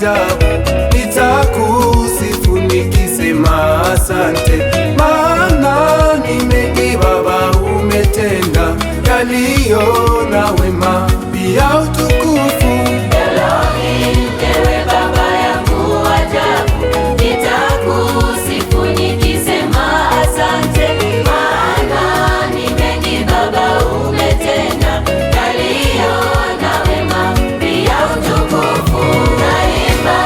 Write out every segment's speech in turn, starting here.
ajabu, nitakusifu nikisema asante, maana ni mengi Baba umetenda, yaliyo na wema pia utukufu. Elohim, ewe Baba yangu ajabu, nitakusifu nikisema asante, maana ni mengi Baba umetenda, yaliyo na wema pia utukufu. Naimba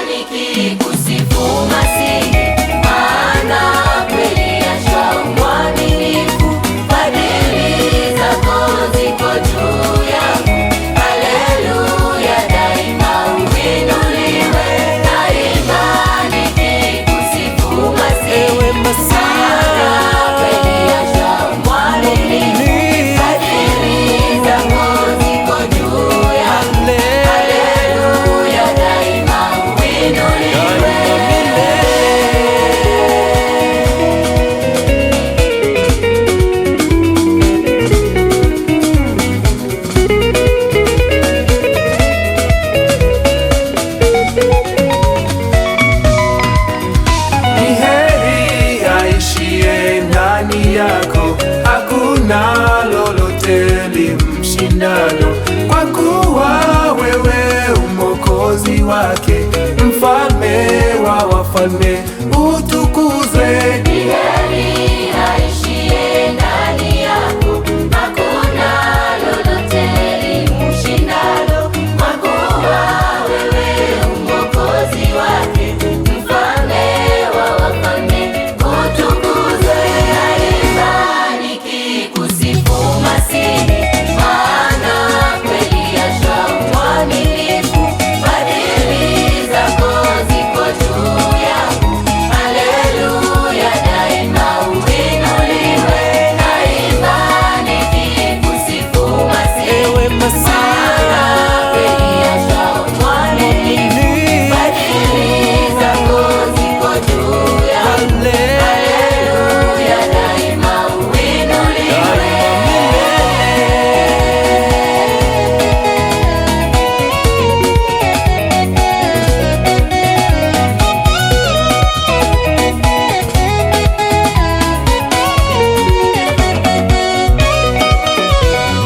nikikusifu Masihi, maana kweli yashwa mwaminifu, fadhili zako ziko juu yangu. Haleluya, daima uinuliwe. Naimba nikikusifu Masihi, maana kweli yashwa mwaminifu, fadhili zako ziko juu yangu. Haleluya, daima uinuliwe. Ni heri aishiye ndani yako, hakuna lolote limshindalo, kwa kuwa wewe Mwokozi wake, mfalme wa wafalme, utukuzwe. Ni heri aishiye ndani yako, hakuna lolote limshindalo, kwa kuwa wewe Mwokozi wake, mfalme wa wafalme, utukuzwe. Naimba nikikusifu Masihi, maana kweli yashwa mwaminifu, fadhili zako ziko juu yangu. Haleluya, daima uinuliwe. Naimba nikikusifu Masihi, maana kweli yashwa mwaminifu, fadhili zako ziko juu yangu. Haleluya, daima uinuliwe.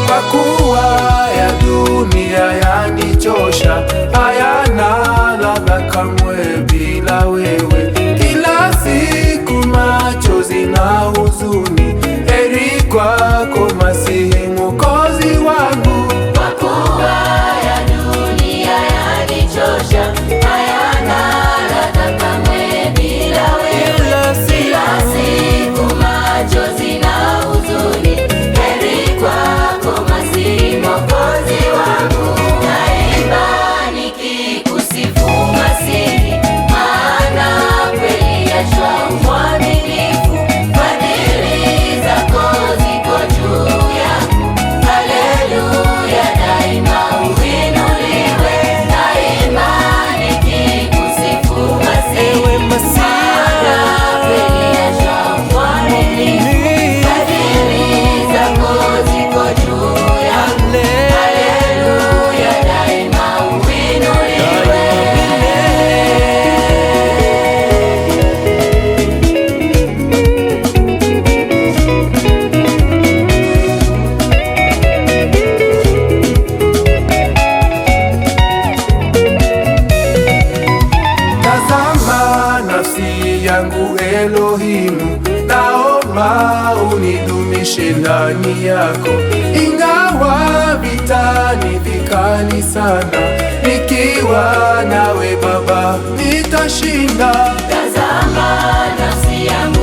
Kwa kuwa ya dunia yanichosha, hayana ladha kamwe bila wewe. Kila siku machozi na huzuni, heri kwako Masihi Mwokozi wangu. Kwa kuwa ya dunia yanichosha, hayana ladha kamwe bila wewe. Kila siku machozi na huzuni, heri kwako Masihi Mwokozi wangu. Naimba nikikusifu Masihi, maana kweli yashwa mwaminifu, fadhili zako ziko juu yangu. Haleluya, daima uinuliwe. Naimba nikikusifu Masihi, maana kweli yashwa mwaminifu, fadhili zako ziko juu yangu. Haleluya, daima uinuliwe. Tazama nafsi yangu Elohimu, naomba unidumishe ndani yako, ingawa vita ni vikali sana, nikiwa nawe Baba nitashinda. Tazama nafsi yangu